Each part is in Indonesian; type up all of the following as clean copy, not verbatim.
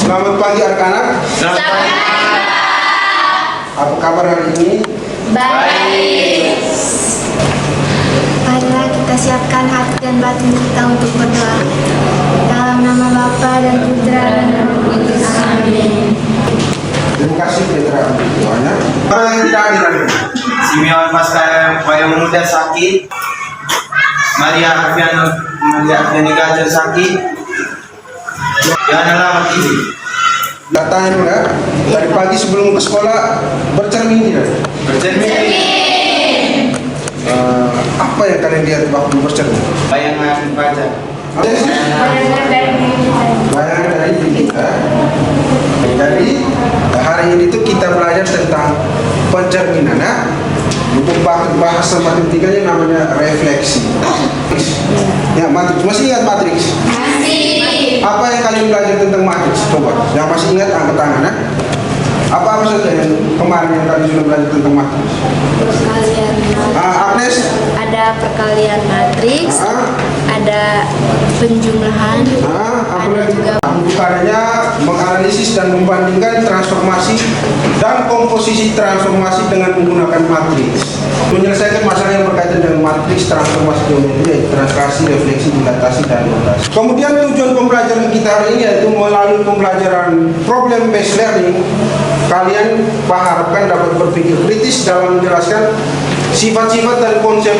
Selamat pagi anak-anak. Selamat pagi. Apa kabar hari ini? Baik. Marilah kita siapkan hati dan batin kita untuk berdoa. Dalam nama Bapa dan Putra dan Roh Kudus. Amin. Terima kasih Petra untuk doanya. Orang yang tidak hadir hari ini. Simeon Pascal yang muda sakit, Maria Afiani Gajar sakit, Yohana Lamat ini. Datanya dulu ya. Dari pagi sebelum ke sekolah bercermin tidak? Bercermin. Apa yang kalian lihat waktu bercermin? Bayangan baca. Bayangan dari diri kita. Bayangan dari diri kita. Jadi hari ini tuh kita belajar tentang pencerminan ya. Untuk bahasa matematikanya namanya refleksi. Ya, matriks. Masih ingat matriks? Masih. Apa yang kalian belajar tentang matriks? Coba, yang masih ingat angkat tangan ya. Apa saja yang kemarin yang kalian sudah belajar tentang matriks? Perkalian matriks. Agnes? Ada perkalian matriks, ada penjumlahan, Apa ada lagi? juga Bukannya menganalisis dan membandingkan transformasi dan komposisi transformasi dengan menggunakan matriks. Menyelesaikan masalah yang berkaitan dengan matriks, transformasi geometri, transkripsi, refleksi, dilatasi, dan rotasi. Kemudian tujuan pembelajaran kita hari ini yaitu melalui pembelajaran problem based learning, kalian harapkan dapat berpikir kritis dalam menjelaskan sifat-sifat dan konsep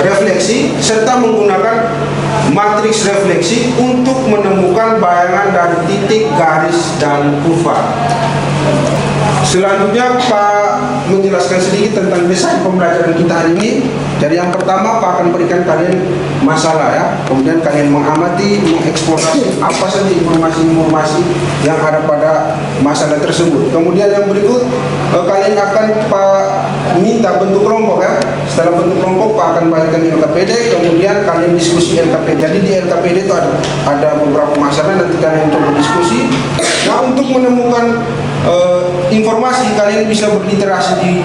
refleksi serta menggunakan matriks refleksi untuk menemukan bayangan dari titik, garis, dan kurva. Selanjutnya Pak menjelaskan sedikit tentang desain pembelajaran kita hari ini. Jadi yang pertama Pak akan berikan kalian masalah ya. Kemudian kalian mengamati, mengeksplorasi apa saja informasi-informasi yang ada pada masalah tersebut. Kemudian yang berikut kalian akan Pak minta bentuk kelompok ya. Setelah bentuk kelompok Pak akan bagikan LKPD. Kemudian kalian diskusi LKPD. Jadi di LKPD itu ada beberapa masalah, nanti kalian coba diskusi. Nah, untuk menemukan informasi kalian bisa berliterasi di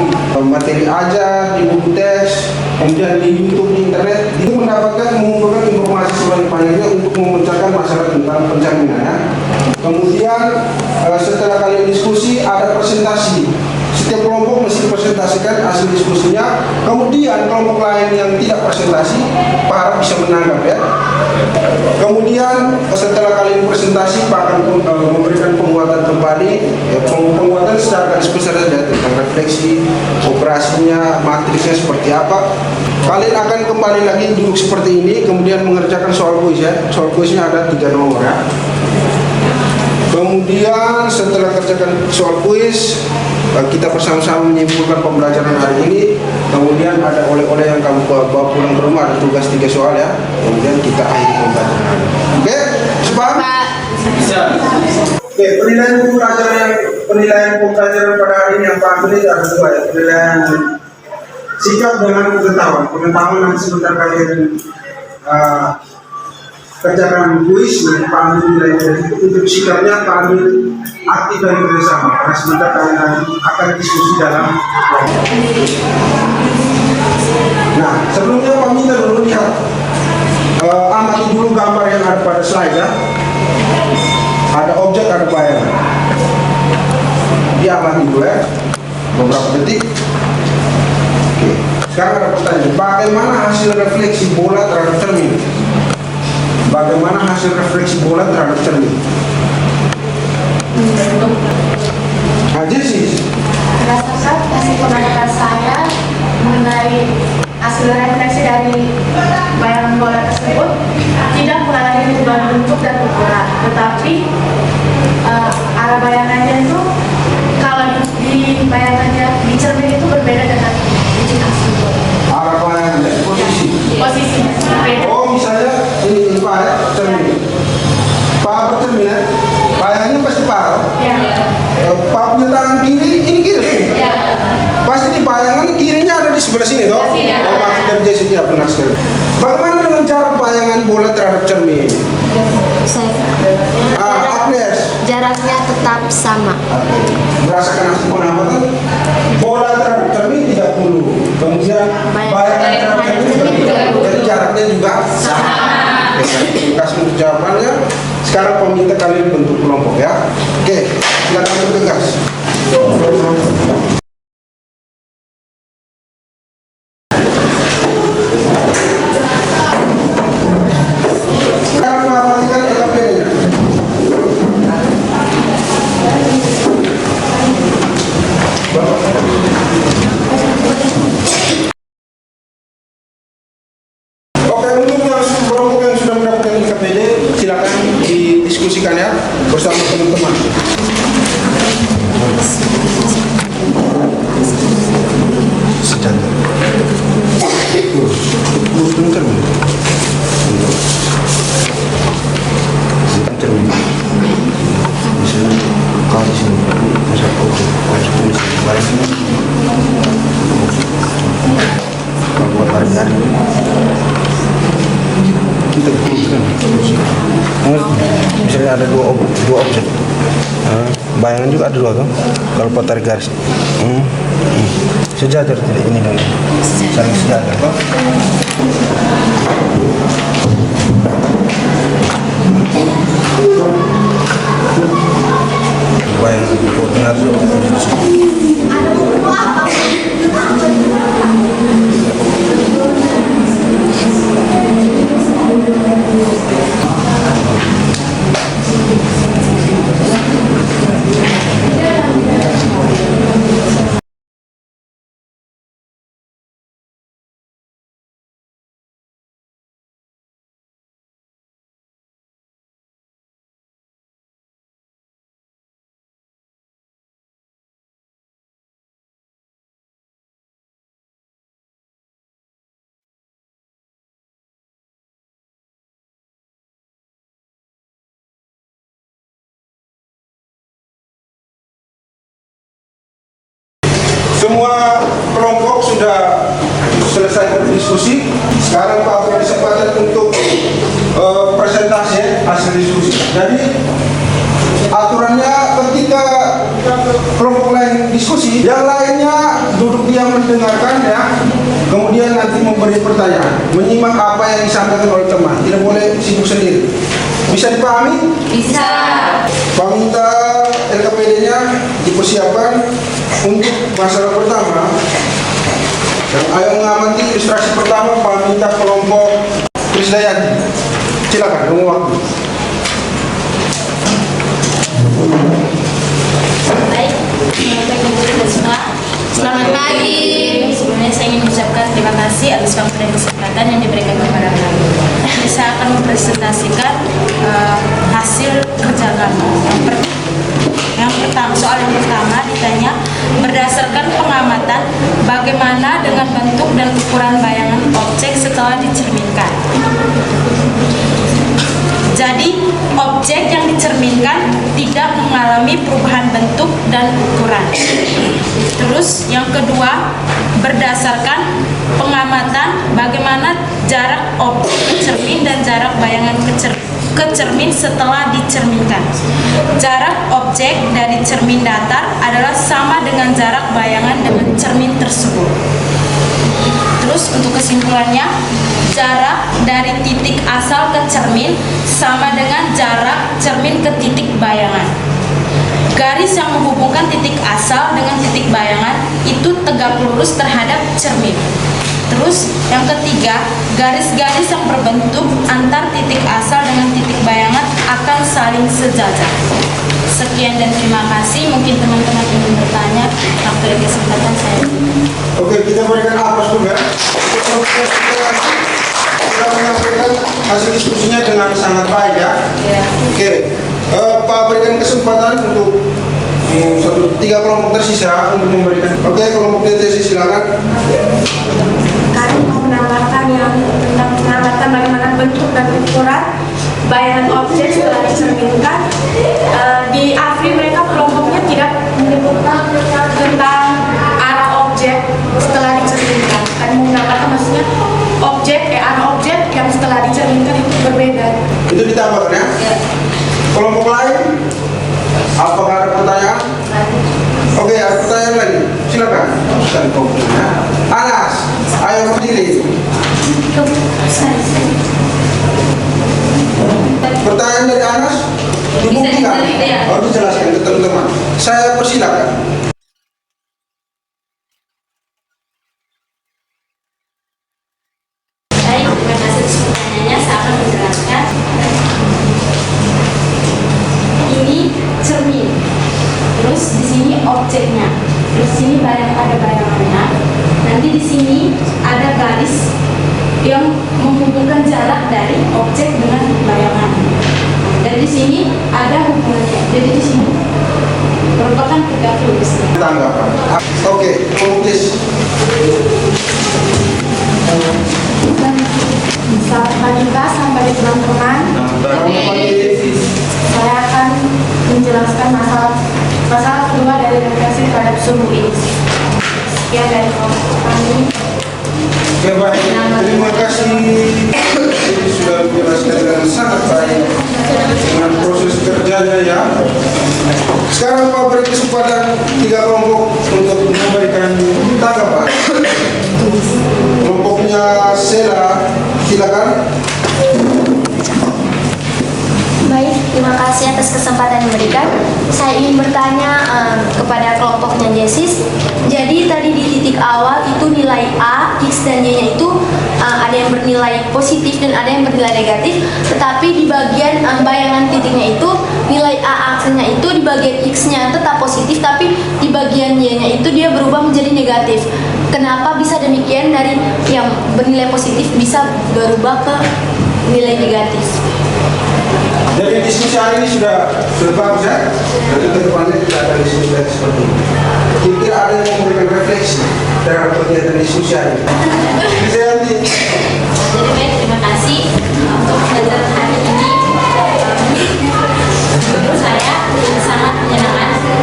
materi ajar, di buku teks, kemudian di YouTube, di internet, itu mengumpulkan informasi sebanyak-banyaknya untuk memecahkan masalah tentang pencerminan ya. Kemudian setelah kalian diskusi ada presentasi. Setiap kelompok mesti presentasikan hasil diskusinya. Kemudian kelompok lain yang tidak presentasi, Pak harap bisa menanggap ya. Kemudian setelah kalian presentasi, Pak akan memberikan penguatan kembali, ya, penguatan secara garis besar saja tentang refleksi, operasinya, matriksnya seperti apa. Kalian akan kembali lagi duduk seperti ini, kemudian mengerjakan soal kuis ya. Soal kuisnya ada 3 nomor ya. Kemudian setelah kerjakan soal kuis, kita bersama-sama menyimpulkan pembelajaran hari ini. Kemudian ada oleh-oleh yang kamu bawa pulang ke rumah, ada tugas 3 soal ya. Kemudian kita akhiri pembelajaran hari ini. Oke, sepaham? Bisa. Oke, penilaian pembelajaran pada hari ini yang Pak ambil ada 2 ya. Penilaian sikap dengan pengetahuan. Pengetahuan nanti sebentar kalian kerjakan kuis, nanti Pak ambil nilai dari itu. Untuk sikapnya Pak ambil aktif dan bersama. Karena sebentar kalian akan diskusi dalam kelompok. Nah, sebelumnya Pak minta dulu lihat, amati dulu gambar yang ada pada slide ya. Ada objek, ada bayangan. Diamati dulu ya, beberapa detik. Oke, sekarang ada pertanyaan. Bagaimana hasil refleksi bola terhadap cermin? Bagaimana hasil refleksi bola terhadap cermin? Nah, Jesse, berdasarkan hasil pengamatan saya mengenai hasil refleksi dari bayangan bola tersebut tidak mengalami perubahan bentuk dan ukuran, tetapi arah bayangannya itu kalau di bayangannya di cermin itu berbeda dengan wujud asli bola. arah bayangan dan Posisinya berbeda. Oh, misalnya ini Pak ya, cermin. Pak bercermin ya, bayangannya pasti Pak. Ya. Pak punya tangan kiri, ini kiri. Ya. Pasti di bayangan kirinya ada di sebelah sini toh. Sini, ya. Oh, maksud dari Jesse tidak benar sekali. Bagaimana dengan cara bayangan bola terhadap cermin? Agnes, Jaraknya tetap sama. merasakan hasil pengamatan bola terhadap cermin 30, kemudian bayangan terhadap cermin 30, jadi jaraknya juga sama. Oke, terima kasih untuk jawabannya. Sekarang kami minta kalian bentuk kelompok ya. Oke, silakan bergegas. Sekarang mengamatikan LKPD-nya. Oke, untuk yang kelompok yang sudah mendapatkan LKPD, silakan didiskusikan ya bersama teman-teman. Sejajar. Misalnya kau di sini, masa kau tulis di bawah sini. Kalau buat hari-hari kita kuruskan. Misalnya ada dua objek, bayangan juga ada dua kan? Kalau buat tarik garis, sejajar tidak ini dan saling sejajar kan? Bayangan koordinat. Semua kelompok sudah selesai berdiskusi. Sekarang Pak beri kesempatan untuk presentasi hasil diskusi. Jadi aturannya ketika kelompok lain diskusi, yang lainnya duduk diam mendengarkan ya. Kemudian nanti memberi pertanyaan, menyimak apa yang disampaikan oleh teman. Tidak boleh sibuk sendiri. Bisa dipahami? Bisa. Pak minta LKPD-nya dipersiapkan untuk masalah pertama. Dan ayo mengamati ilustrasi pertama. Pak minta kelompok Krisdayanti. Silakan, tunggu waktu. Baik, selamat pagi. Sebelumnya saya ingin mengucapkan terima kasih atas waktu dan kesempatan yang diberikan kepada kami. Saya akan mempresentasikan hasil kerja kami. Yang pertama, soal yang pertama ditanya berdasarkan pengamatan bagaimana dengan bentuk dan ukuran bayangan objek setelah dicerminkan. Jadi, objek yang dicerminkan tidak mengalami perubahan bentuk dan ukuran. Terus, yang kedua, berdasarkan pengamatan bagaimana jarak objek ke cermin dan jarak bayangan ke cermin setelah dicerminkan. Jarak objek dari cermin datar adalah sama dengan jarak bayangan dengan cermin tersebut. Terus untuk kesimpulannya, jarak dari titik asal ke cermin sama dengan jarak cermin ke titik bayangan. Garis yang menghubungkan titik asal dengan titik bayangan itu tegak lurus terhadap cermin. Terus yang ketiga, garis-garis yang berbentuk antar titik asal dengan titik bayangan akan saling sejajar. Sekian dan terima kasih. Mungkin teman-teman ingin bertanya, waktu dan kesempatan saya. Oke, kita berikan aplaus dulu ya. Kita menyampaikan hasil diskusinya dengan sangat baik ya. Oke, Pak berikan kesempatan untuk 3 kelompok tersisa untuk memberikan. Oke, kelompok tersisa silakan. Kami mau menambahkan yang tentang pengamatan bagaimana bentuk dan ukuran bayangan objek setelah dicerminkan. Di AFRI mereka kelompoknya tidak menyebutkan tentang arah objek setelah dicerminkan. Kami menggunakan maksudnya arah objek yang setelah dicerminkan itu berbeda. Itu ditambahkan ya. Kelompok lain, apakah ada pertanyaan? Oke, ada pertanyaan lagi. Silakan. Dan kelompoknya. Anas, ayo berdiri. Pertanyaan dari Anas. dibuktikan, dijelaskan ya. harus dijelaskan ke teman-teman. Saya persilakan. Baik, terima kasih atas pertanyaannya. Saya akan menjelaskan. Ini cermin. Terus di sini objeknya. Terus di sini ada bayangannya. Nanti di sini ada garis yang menghubungkan jarak dari objek dengan bayangan. Dan di sini ada hubungannya. Jadi di sini merupakan tegak lurus. Tanggapan. Oke, please. Selamat pagi Pak, sampai teman-teman. Saya akan menjelaskan masalah kedua dari refleksi terhadap sumbu X. Sekian dari kelompok kami. Oke, baik. Terima kasih. Ini sudah menjelaskan dengan sangat baik dengan proses kerjanya ya. Sekarang Pak beri kesempatan 3 kelompok untuk memberikan tanggapan. Kelompoknya Sela, silakan. Baik, terima kasih atas kesempatan yang diberikan. Saya ingin bertanya kepada kelompoknya Yesis. Jadi tadi di titik awal itu nilai A, X dan Y-nya itu ada yang bernilai positif dan ada yang bernilai negatif. Tetapi di bagian bayangan titiknya itu nilai A aksennya itu di bagian X-nya tetap positif, tapi di bagian Y-nya itu dia berubah menjadi negatif. Kenapa bisa demikian, dari yang bernilai positif bisa berubah ke nilai negatif? Jadi diskusi hari ini sudah bagus ya. Jadi ke depannya kita akan diskusi seperti ini. Kira-kira ada yang memberikan refleksi terhadap kegiatan diskusi hari ini. Saya nanti. Jadi baik, terima kasih untuk pelajaran hari ini. Menurut saya sangat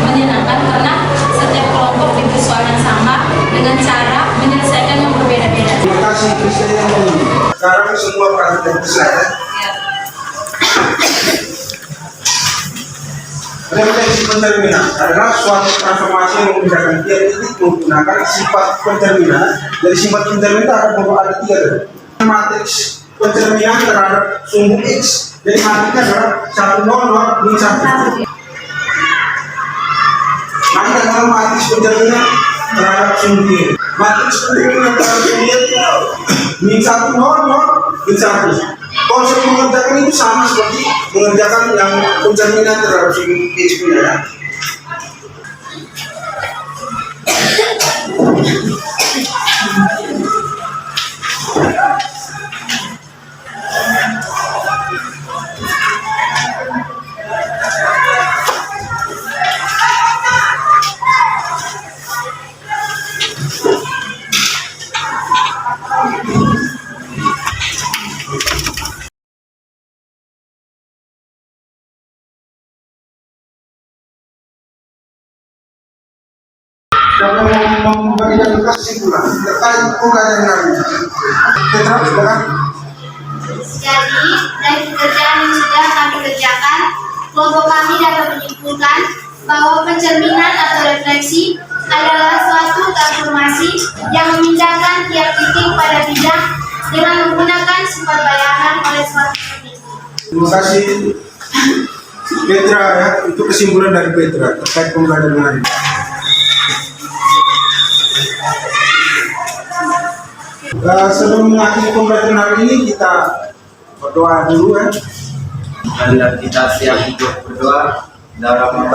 menyenangkan karena setiap kelompok diberi soal yang sama dengan cara menyelesaikan yang berbeda-beda. Terima kasih Kristina yang ini. Sekarang semua perhatian saya. Refleksi pencerminan adalah suatu transformasi yang membedakan tiap titik menggunakan sifat pencerminan. Dari sifat pencerminan akan ada 3. Matriks pencerminan terhadap sumbu X. Jadi matriksnya adalah 1 0 0 min 1. Nanti adalah matriks pencerminan terhadap sumbu Y. Matriks pencerminan terhadap sumbu Y min 1 0 0 min 1. Konsep mengerjakan itu sama seperti mengerjakan yang pencerminan terhadap sumbu X punya ya. Siapa yang memberikan kesimpulan terkait pembelajaran hari ini? Petra, silakan. Jadi, dari pekerjaan yang sudah kami kerjakan, kelompok kami dapat menyimpulkan bahwa pencerminan atau refleksi adalah suatu transformasi yang memindahkan tiap titik pada bidang dengan menggunakan sifat bayangan oleh suatu titik. Terima kasih Petra ya, itu kesimpulan dari Petra terkait pembelajaran hari ini. Sebelum mengakhiri pembelajaran hari ini kita berdoa dulu ya. Marilah kita siap untuk berdoa dalam